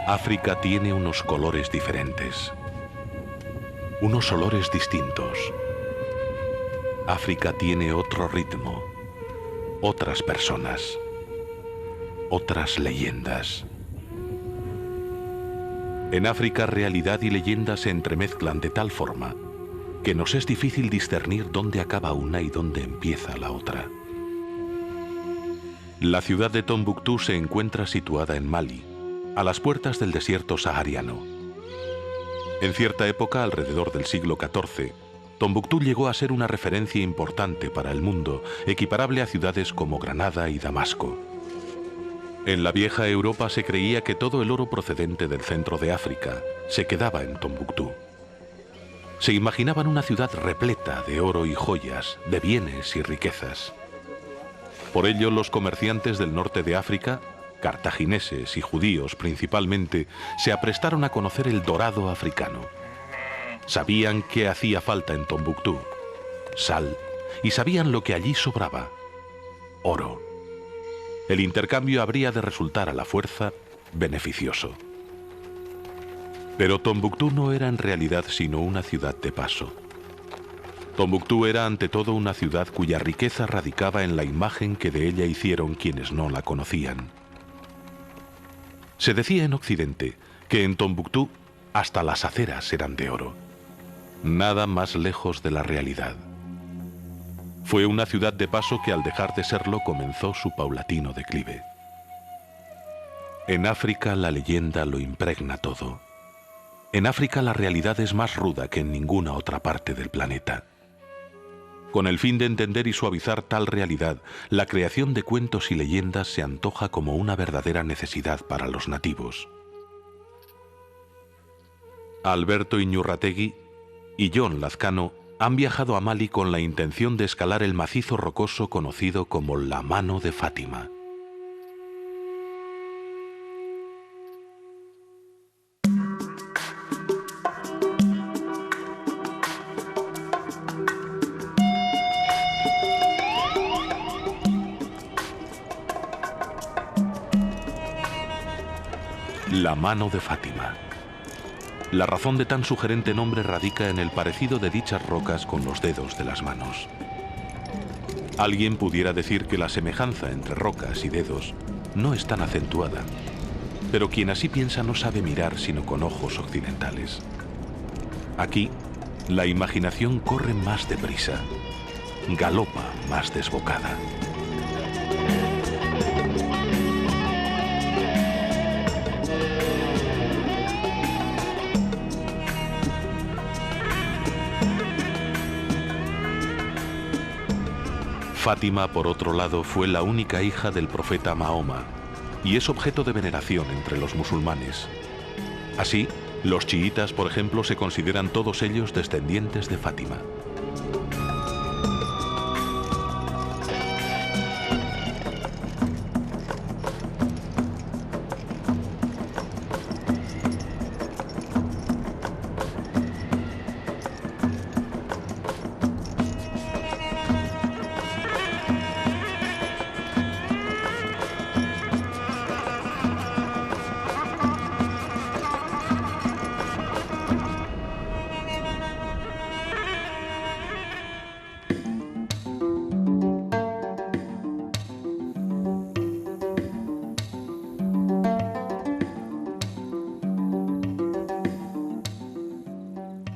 África tiene unos colores diferentes, unos olores distintos. África tiene otro ritmo, otras personas, otras leyendas. En África, realidad y leyenda se entremezclan de tal forma que nos es difícil discernir dónde acaba una y dónde empieza la otra. La ciudad de Tombuctú se encuentra situada en Mali, a las puertas del desierto sahariano. En cierta época, alrededor del siglo XIV, Tombuctú llegó a ser una referencia importante para el mundo, equiparable a ciudades como Granada y Damasco. En la vieja Europa se creía que todo el oro procedente del centro de África se quedaba en Tombuctú. Se imaginaban una ciudad repleta de oro y joyas, de bienes y riquezas. Por ello, los comerciantes del norte de África, cartagineses y judíos principalmente, se aprestaron a conocer el dorado africano. Sabían qué hacía falta en Tombuctú: sal, y sabían lo que allí sobraba: oro. El intercambio habría de resultar a la fuerza beneficioso. Pero Tombuctú no era en realidad sino una ciudad de paso. Tombuctú era ante todo una ciudad cuya riqueza radicaba en la imagen que de ella hicieron quienes no la conocían. Se decía en Occidente que en Tombuctú hasta las aceras eran de oro. Nada más lejos de la realidad. Fue una ciudad de paso que al dejar de serlo comenzó su paulatino declive. En África la leyenda lo impregna todo. En África la realidad es más ruda que en ninguna otra parte del planeta. Con el fin de entender y suavizar tal realidad, la creación de cuentos y leyendas se antoja como una verdadera necesidad para los nativos. Alberto Iñurrategui y John Lazcano han viajado a Mali con la intención de escalar el macizo rocoso conocido como la Mano de Fátima. La Mano de Fátima. La razón de tan sugerente nombre radica en el parecido de dichas rocas con los dedos de las manos. Alguien pudiera decir que la semejanza entre rocas y dedos no es tan acentuada, pero quien así piensa no sabe mirar sino con ojos occidentales. Aquí, la imaginación corre más deprisa, galopa más desbocada. Fátima, por otro lado, fue la única hija del profeta Mahoma y es objeto de veneración entre los musulmanes. Así, los chiitas, por ejemplo, se consideran todos ellos descendientes de Fátima.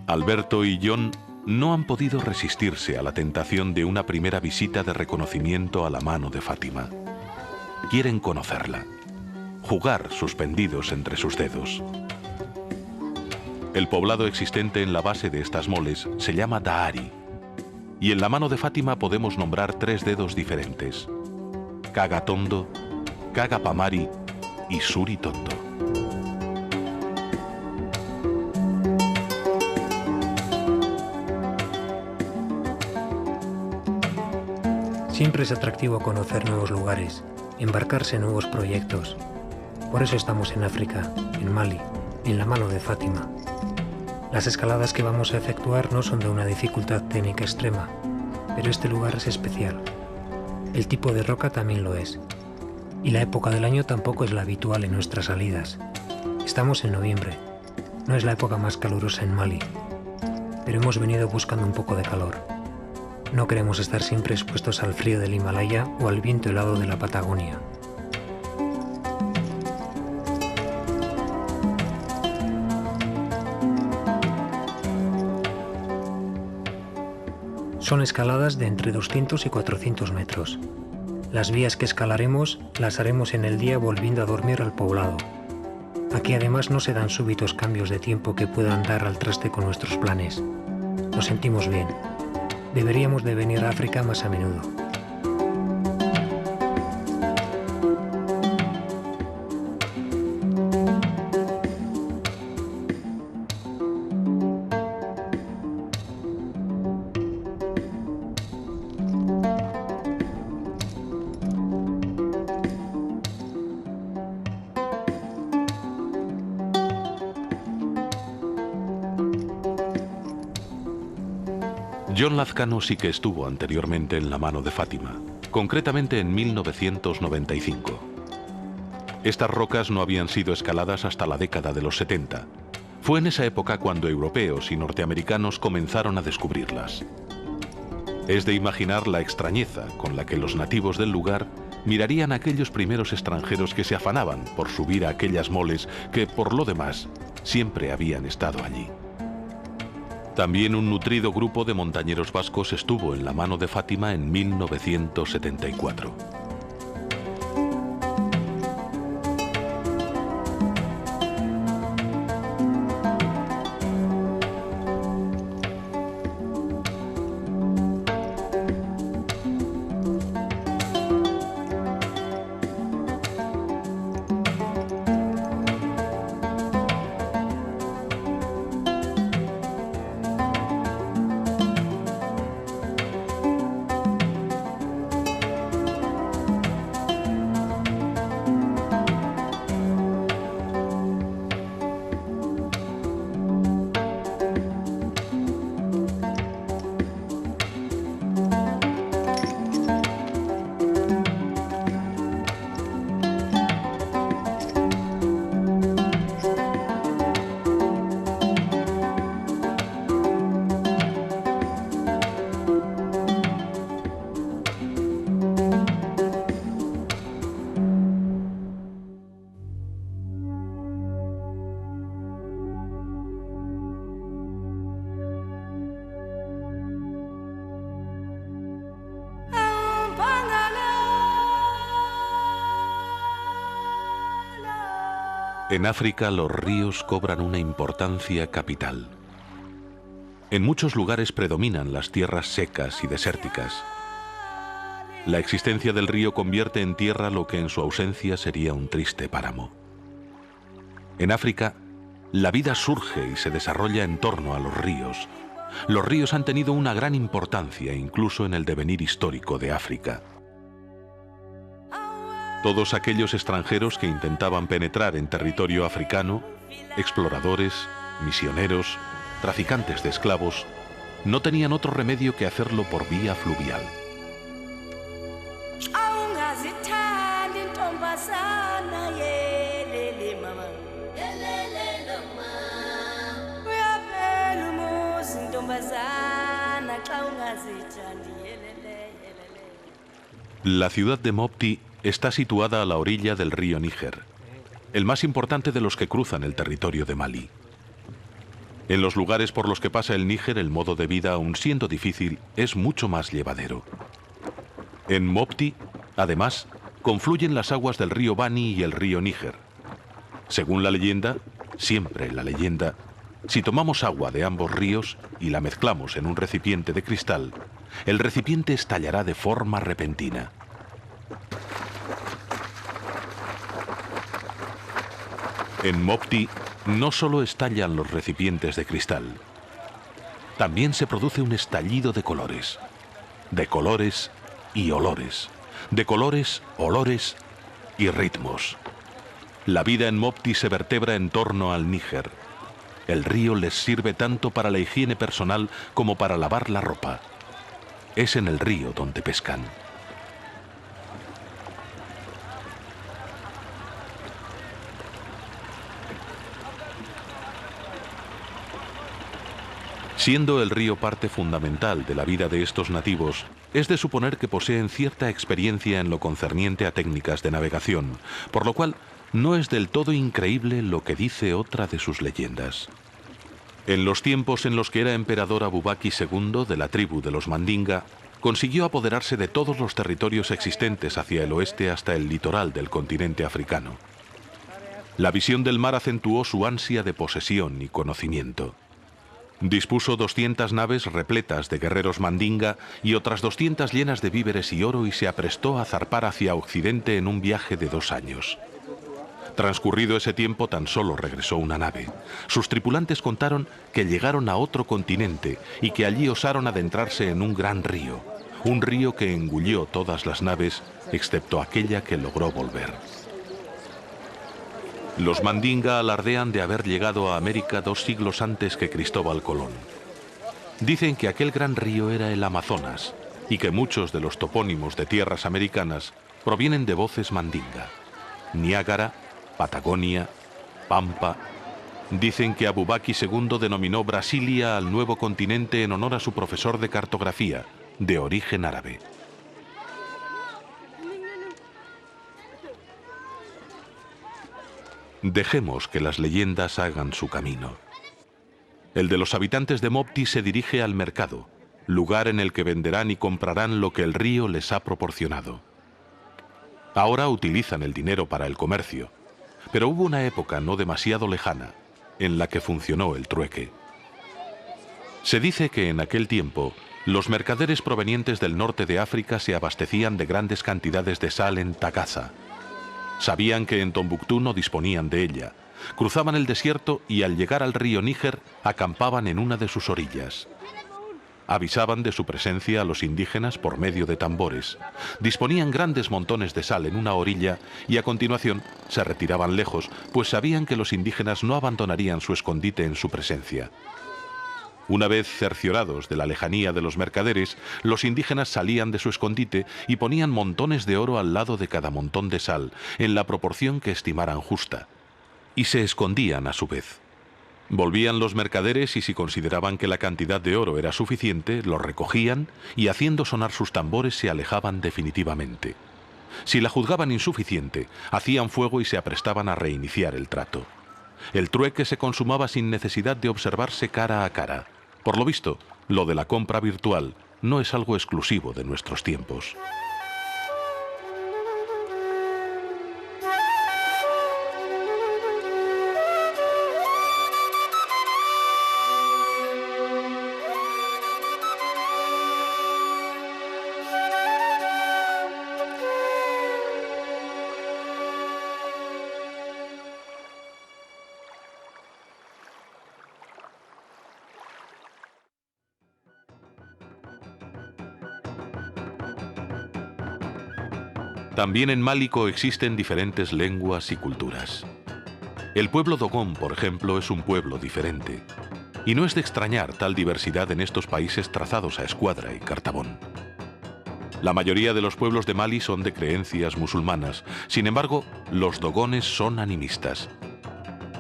Alberto y John no han podido resistirse a la tentación de una primera visita de reconocimiento a la Mano de Fátima. Quieren conocerla, jugar suspendidos entre sus dedos. El poblado existente en la base de estas moles se llama Daari, y en la Mano de Fátima podemos nombrar 3 dedos diferentes: Kagatondo, Kagapamari y Suritondo. Siempre es atractivo conocer nuevos lugares, embarcarse en nuevos proyectos. Por eso estamos en África, en Mali, en la Mano de Fátima. Las escaladas que vamos a efectuar no son de una dificultad técnica extrema, pero este lugar es especial. El tipo de roca también lo es, y la época del año tampoco es la habitual en nuestras salidas. Estamos en noviembre. No es la época más calurosa en Mali, pero hemos venido buscando un poco de calor. No queremos estar siempre expuestos al frío del Himalaya o al viento helado de la Patagonia. Son escaladas de entre 200 y 400 metros. Las vías que escalaremos las haremos en el día volviendo a dormir al poblado. Aquí además no se dan súbitos cambios de tiempo que puedan dar al traste con nuestros planes. Nos sentimos bien. Deberíamos de venir a África más a menudo. John Lazcano sí que estuvo anteriormente en la mano de Fátima, concretamente en 1995. Estas rocas no habían sido escaladas hasta la década de los 70. Fue en esa época cuando europeos y norteamericanos comenzaron a descubrirlas. Es de imaginar la extrañeza con la que los nativos del lugar mirarían a aquellos primeros extranjeros que se afanaban por subir a aquellas moles que, por lo demás, siempre habían estado allí. También un nutrido grupo de montañeros vascos estuvo en la mano de Fátima en 1974. En África los ríos cobran una importancia capital. En muchos lugares predominan las tierras secas y desérticas. La existencia del río convierte en tierra lo que en su ausencia sería un triste páramo. En África, la vida surge y se desarrolla en torno a los ríos. Los ríos han tenido una gran importancia incluso en el devenir histórico de África. Todos aquellos extranjeros que intentaban penetrar en territorio africano, exploradores, misioneros, traficantes de esclavos, no tenían otro remedio que hacerlo por vía fluvial. La ciudad de Mopti está situada a la orilla del río Níger, el más importante de los que cruzan el territorio de Mali. En los lugares por los que pasa el Níger, el modo de vida, aun siendo difícil, es mucho más llevadero. En Mopti, además, confluyen las aguas del río Bani y el río Níger. Según la leyenda, siempre la leyenda, si tomamos agua de ambos ríos y la mezclamos en un recipiente de cristal, el recipiente estallará de forma repentina. En Mopti no solo estallan los recipientes de cristal, también se produce un estallido de colores y olores, de colores, olores y ritmos. La vida en Mopti se vertebra en torno al Níger. El río les sirve tanto para la higiene personal como para lavar la ropa. Es en el río donde pescan. Siendo el río parte fundamental de la vida de estos nativos, es de suponer que poseen cierta experiencia en lo concerniente a técnicas de navegación, por lo cual no es del todo increíble lo que dice otra de sus leyendas. En los tiempos en los que era emperador Abubaki II de la tribu de los Mandinga, consiguió apoderarse de todos los territorios existentes hacia el oeste hasta el litoral del continente africano. La visión del mar acentuó su ansia de posesión y conocimiento. Dispuso 200 naves repletas de guerreros mandinga y otras 200 llenas de víveres y oro y se aprestó a zarpar hacia Occidente en un viaje de 2 años. Transcurrido ese tiempo tan solo regresó una nave. Sus tripulantes contaron que llegaron a otro continente y que allí osaron adentrarse en un gran río, un río que engulló todas las naves excepto aquella que logró volver. Los mandinga alardean de haber llegado a América 2 siglos antes que Cristóbal Colón. Dicen que aquel gran río era el Amazonas y que muchos de los topónimos de tierras americanas provienen de voces mandinga. Niágara, Patagonia, Pampa. Dicen que Abubaki II denominó Brasilia al nuevo continente en honor a su profesor de cartografía, de origen árabe. Dejemos que las leyendas hagan su camino. El de los habitantes de Mopti se dirige al mercado, lugar en el que venderán y comprarán lo que el río les ha proporcionado. Ahora utilizan el dinero para el comercio, pero hubo una época no demasiado lejana en la que funcionó el trueque. Se dice que en aquel tiempo los mercaderes provenientes del norte de África se abastecían de grandes cantidades de sal en Tagaza. Sabían que en Tombuctú no disponían de ella. Cruzaban el desierto y al llegar al río Níger acampaban en una de sus orillas. Avisaban de su presencia a los indígenas por medio de tambores. Disponían grandes montones de sal en una orilla y a continuación se retiraban lejos, pues sabían que los indígenas no abandonarían su escondite en su presencia. Una vez cerciorados de la lejanía de los mercaderes, los indígenas salían de su escondite y ponían montones de oro al lado de cada montón de sal, en la proporción que estimaran justa, y se escondían a su vez. Volvían los mercaderes y si consideraban que la cantidad de oro era suficiente, lo recogían y haciendo sonar sus tambores se alejaban definitivamente. Si la juzgaban insuficiente, hacían fuego y se aprestaban a reiniciar el trato. El trueque se consumaba sin necesidad de observarse cara a cara. Por lo visto, lo de la compra virtual no es algo exclusivo de nuestros tiempos. También en Mali coexisten diferentes lenguas y culturas. El pueblo Dogón, por ejemplo, es un pueblo diferente. Y no es de extrañar tal diversidad en estos países trazados a escuadra y cartabón. La mayoría de los pueblos de Mali son de creencias musulmanas. Sin embargo, los dogones son animistas.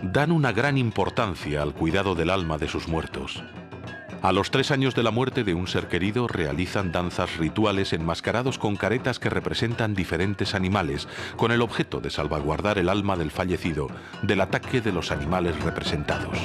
Dan una gran importancia al cuidado del alma de sus muertos. A los 3 años de la muerte de un ser querido realizan danzas rituales enmascarados con caretas que representan diferentes animales, con el objeto de salvaguardar el alma del fallecido del ataque de los animales representados.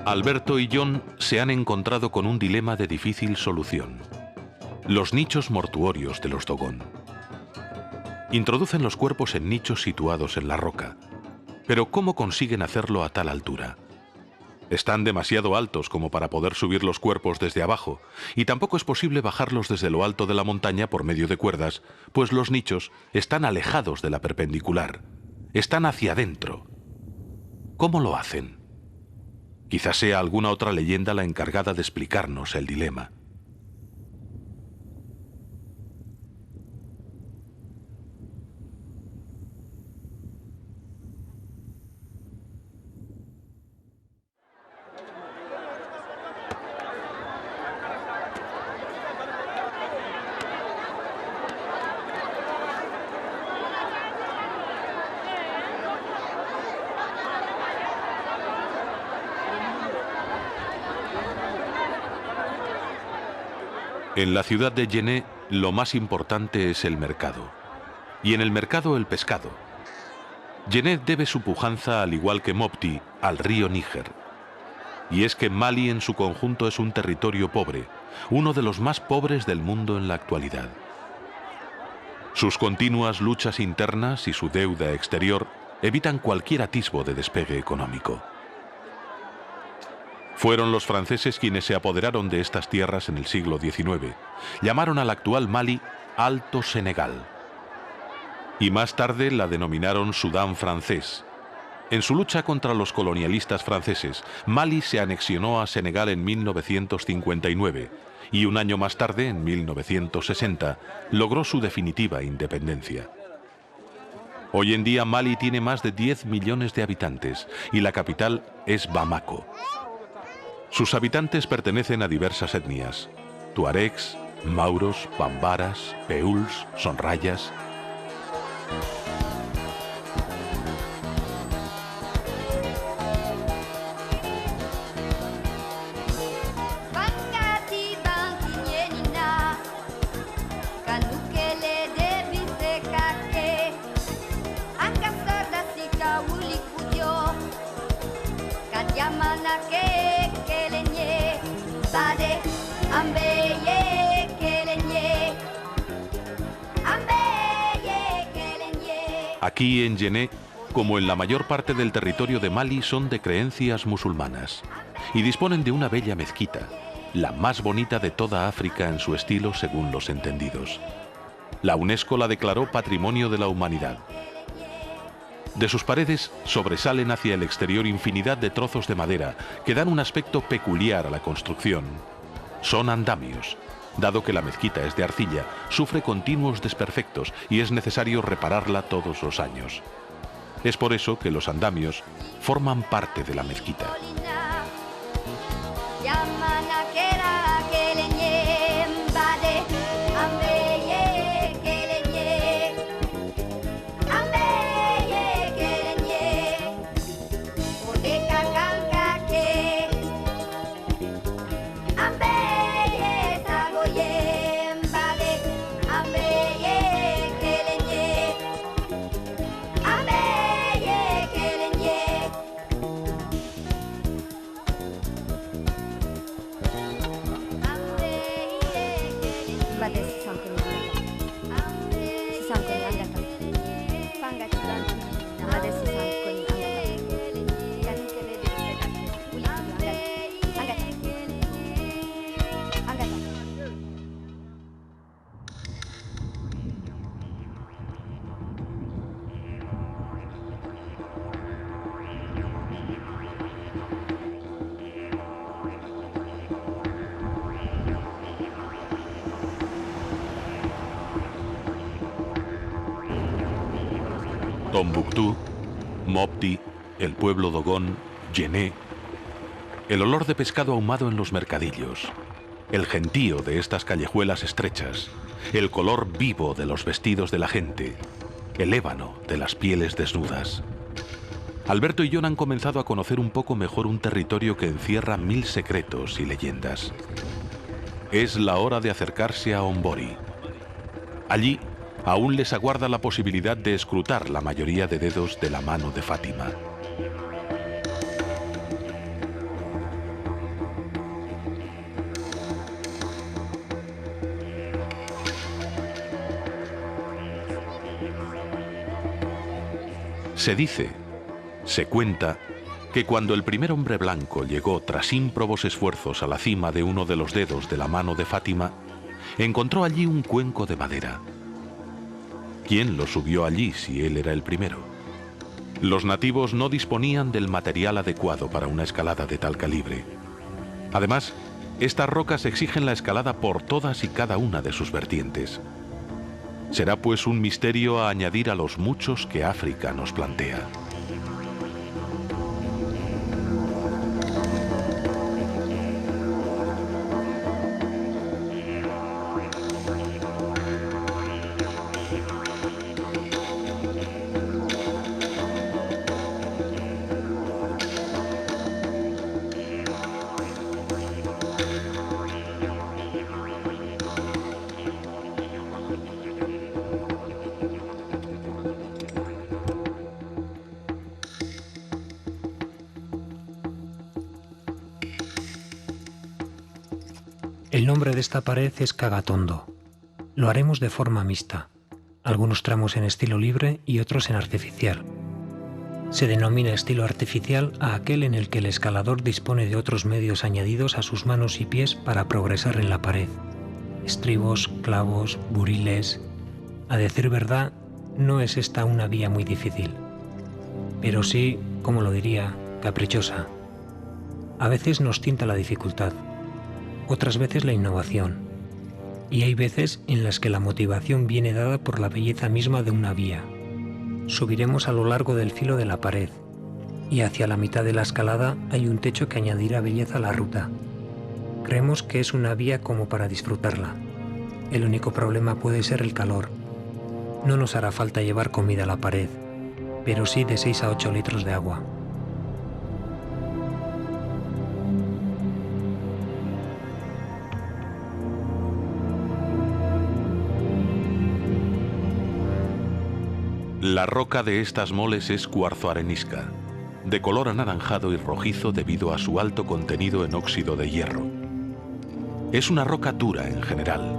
Alberto y John se han encontrado con un dilema de difícil solución: los nichos mortuorios de los Dogón. Introducen los cuerpos en nichos situados en la roca. Pero ¿cómo consiguen hacerlo a tal altura? Están demasiado altos como para poder subir los cuerpos desde abajo, y tampoco es posible bajarlos desde lo alto de la montaña por medio de cuerdas, pues los nichos están alejados de la perpendicular, están hacia adentro. ¿Cómo lo hacen? Quizás sea alguna otra leyenda la encargada de explicarnos el dilema. En la ciudad de Djenné, lo más importante es el mercado. Y en el mercado el pescado. Djenné debe su pujanza, al igual que Mopti, al río Níger. Y es que Mali en su conjunto es un territorio pobre, uno de los más pobres del mundo en la actualidad. Sus continuas luchas internas y su deuda exterior evitan cualquier atisbo de despegue económico. Fueron los franceses quienes se apoderaron de estas tierras en el siglo XIX. Llamaron al actual Mali Alto Senegal. Y más tarde la denominaron Sudán francés. En su lucha contra los colonialistas franceses, Mali se anexionó a Senegal en 1959 y un año más tarde, en 1960, logró su definitiva independencia. Hoy en día Mali tiene más de 10 millones de habitantes y la capital es Bamako. Sus habitantes pertenecen a diversas etnias: tuaregs, mauros, bambaras, peuls, sonrayas. Aquí en Djenné, como en la mayor parte del territorio de Mali, son de creencias musulmanas y disponen de una bella mezquita, la más bonita de toda África en su estilo según los entendidos. La UNESCO la declaró Patrimonio de la Humanidad. De sus paredes sobresalen hacia el exterior infinidad de trozos de madera que dan un aspecto peculiar a la construcción. Son andamios. Dado que la mezquita es de arcilla, sufre continuos desperfectos y es necesario repararla todos los años. Es por eso que los andamios forman parte de la mezquita. Tombuctú, Mopti, el pueblo Dogon, Djenné. El olor de pescado ahumado en los mercadillos, el gentío de estas callejuelas estrechas, el color vivo de los vestidos de la gente, el ébano de las pieles desnudas. Alberto y John han comenzado a conocer un poco mejor un territorio que encierra 1000 secretos y leyendas. Es la hora de acercarse a Ombori. Allí aún les aguarda la posibilidad de escrutar la mayoría de dedos de la mano de Fátima. Se cuenta, que cuando el primer hombre blanco llegó tras ímprobos esfuerzos a la cima de uno de los dedos de la mano de Fátima, encontró allí un cuenco de madera. ¿Quién lo subió allí si él era el primero? Los nativos no disponían del material adecuado para una escalada de tal calibre. Además, estas rocas exigen la escalada por todas y cada una de sus vertientes. Será pues un misterio a añadir a los muchos que África nos plantea. El nombre de esta pared es Kagatondo. Lo haremos de forma mixta, algunos tramos en estilo libre y otros en artificial. Se denomina estilo artificial a aquel en el que el escalador dispone de otros medios añadidos a sus manos y pies para progresar en la pared. Estribos, clavos, buriles... A decir verdad, no es esta una vía muy difícil, pero sí, como lo diría, caprichosa. A veces nos tienta la dificultad, otras veces la innovación, y hay veces en las que la motivación viene dada por la belleza misma de una vía. Subiremos a lo largo del filo de la pared, y hacia la mitad de la escalada hay un techo que añadirá belleza a la ruta. Creemos que es una vía como para disfrutarla. El único problema puede ser el calor. No nos hará falta llevar comida a la pared, pero sí de 6 a 8 litros de agua. La roca de estas moles es cuarzo arenisca, de color anaranjado y rojizo debido a su alto contenido en óxido de hierro. Es una roca dura en general,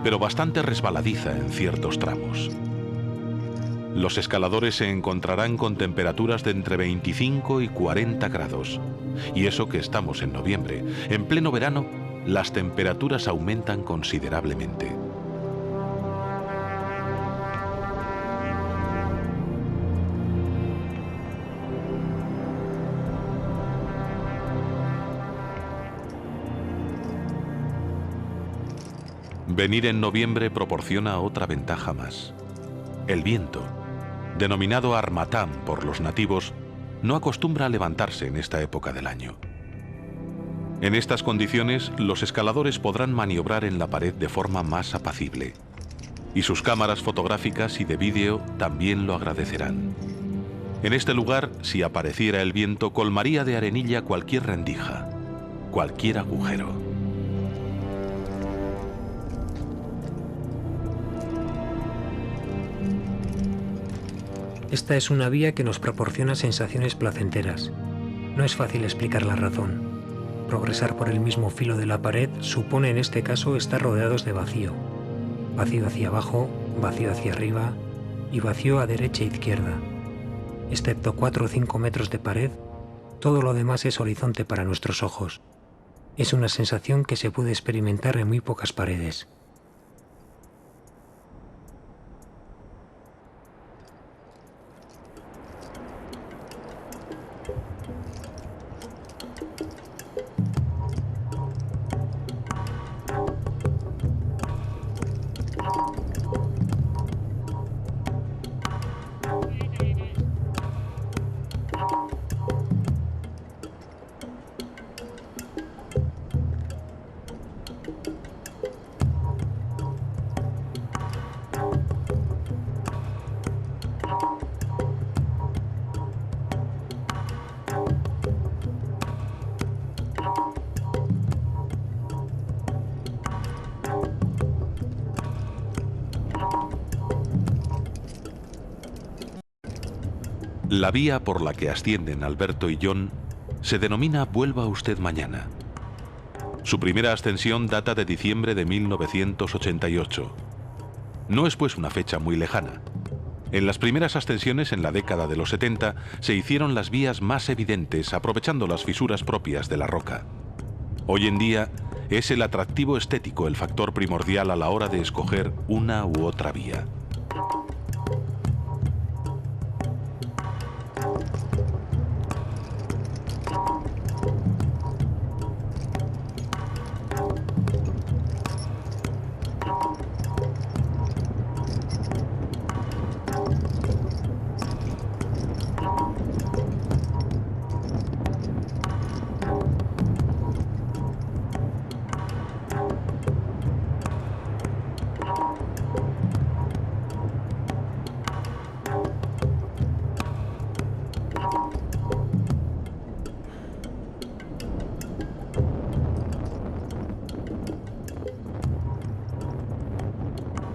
pero bastante resbaladiza en ciertos tramos. Los escaladores se encontrarán con temperaturas de entre 25 y 40 grados, y eso que estamos en noviembre. En pleno verano, las temperaturas aumentan considerablemente. Venir en noviembre proporciona otra ventaja más. El viento, denominado armatán por los nativos, no acostumbra a levantarse en esta época del año. En estas condiciones, los escaladores podrán maniobrar en la pared de forma más apacible, y sus cámaras fotográficas y de vídeo también lo agradecerán. En este lugar, si apareciera el viento, colmaría de arenilla cualquier rendija, cualquier agujero. Esta es una vía que nos proporciona sensaciones placenteras. No es fácil explicar la razón. Progresar por el mismo filo de la pared supone en este caso estar rodeados de vacío. Vacío hacia abajo, vacío hacia arriba y vacío a derecha e izquierda. Excepto 4 o 5 metros de pared, todo lo demás es horizonte para nuestros ojos. Es una sensación que se puede experimentar en muy pocas paredes. La vía por la que ascienden Alberto y John se denomina Vuelva usted mañana. Su primera ascensión data de diciembre de 1988. No es pues una fecha muy lejana. En las primeras ascensiones en la década de los 70 se hicieron las vías más evidentes aprovechando las fisuras propias de la roca. Hoy en día es el atractivo estético el factor primordial a la hora de escoger una u otra vía.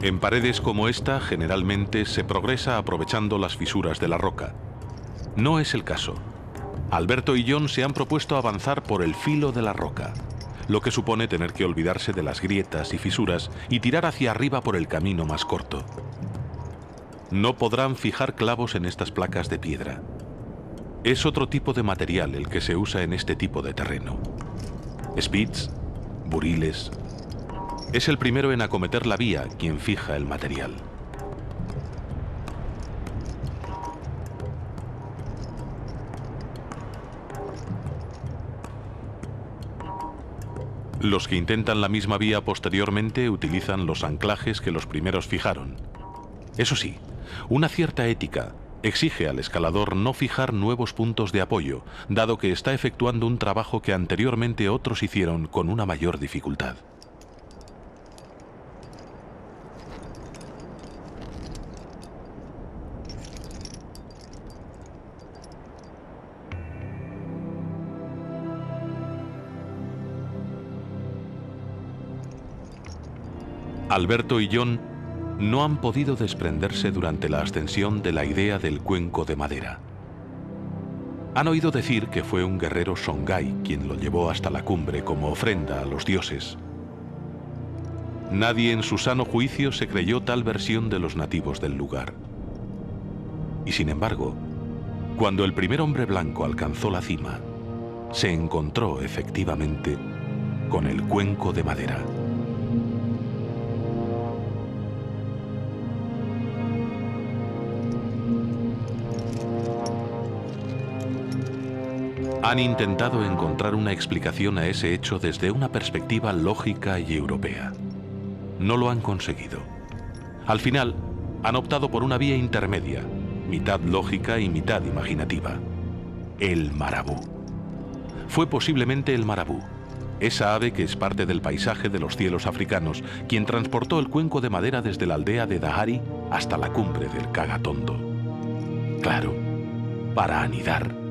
En paredes como esta, generalmente se progresa aprovechando las fisuras de la roca. No es el caso. Alberto y John se han propuesto avanzar por el filo de la roca, lo que supone tener que olvidarse de las grietas y fisuras y tirar hacia arriba por el camino más corto. No podrán fijar clavos en estas placas de piedra. Es otro tipo de material el que se usa en este tipo de terreno. Spitz, buriles. Es el primero en acometer la vía quien fija el material. Los que intentan la misma vía posteriormente utilizan los anclajes que los primeros fijaron. Eso sí, una cierta ética exige al escalador no fijar nuevos puntos de apoyo, dado que está efectuando un trabajo que anteriormente otros hicieron con una mayor dificultad. Alberto y John no han podido desprenderse durante la ascensión de la idea del cuenco de madera. Han oído decir que fue un guerrero Songhai quien lo llevó hasta la cumbre como ofrenda a los dioses. Nadie en su sano juicio se creyó tal versión de los nativos del lugar. Y sin embargo, cuando el primer hombre blanco alcanzó la cima, se encontró efectivamente con el cuenco de madera. Han intentado encontrar una explicación a ese hecho desde una perspectiva lógica y europea. No lo han conseguido. Al final, han optado por una vía intermedia, mitad lógica y mitad imaginativa. El marabú. Fue posiblemente el marabú, esa ave que es parte del paisaje de los cielos africanos, quien transportó el cuenco de madera desde la aldea de Dahari hasta la cumbre del Kagatondo. Claro, para anidar.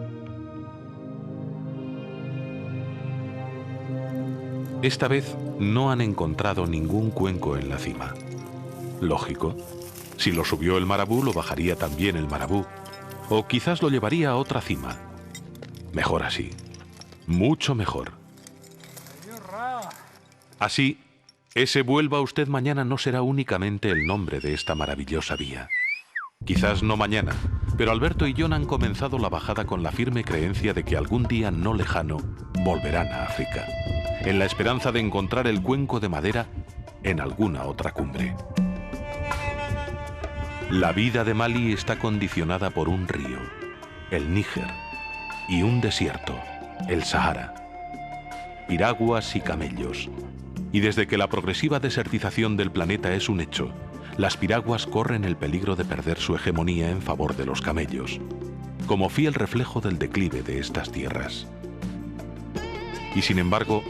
Esta vez no han encontrado ningún cuenco en la cima. Lógico. Si lo subió el marabú, lo bajaría también el marabú. O quizás lo llevaría a otra cima. Mejor así. Mucho mejor. Así, ese vuelva usted mañana no será únicamente el nombre de esta maravillosa vía. Quizás no mañana, pero Alberto y John han comenzado la bajada con la firme creencia de que algún día no lejano volverán a África, en la esperanza de encontrar el cuenco de madera en alguna otra cumbre. La vida de Mali está condicionada por un río, el Níger, y un desierto, el Sahara, piraguas y camellos. Y desde que la progresiva desertización del planeta es un hecho, las piraguas corren el peligro de perder su hegemonía en favor de los camellos, como fiel reflejo del declive de estas tierras. Y sin embargo,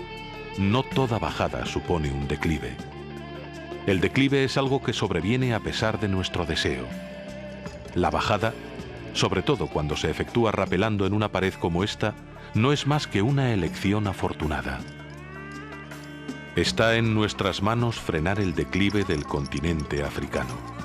no toda bajada supone un declive. El declive es algo que sobreviene a pesar de nuestro deseo. La bajada, sobre todo cuando se efectúa rapelando en una pared como esta, no es más que una elección afortunada. Está en nuestras manos frenar el declive del continente africano.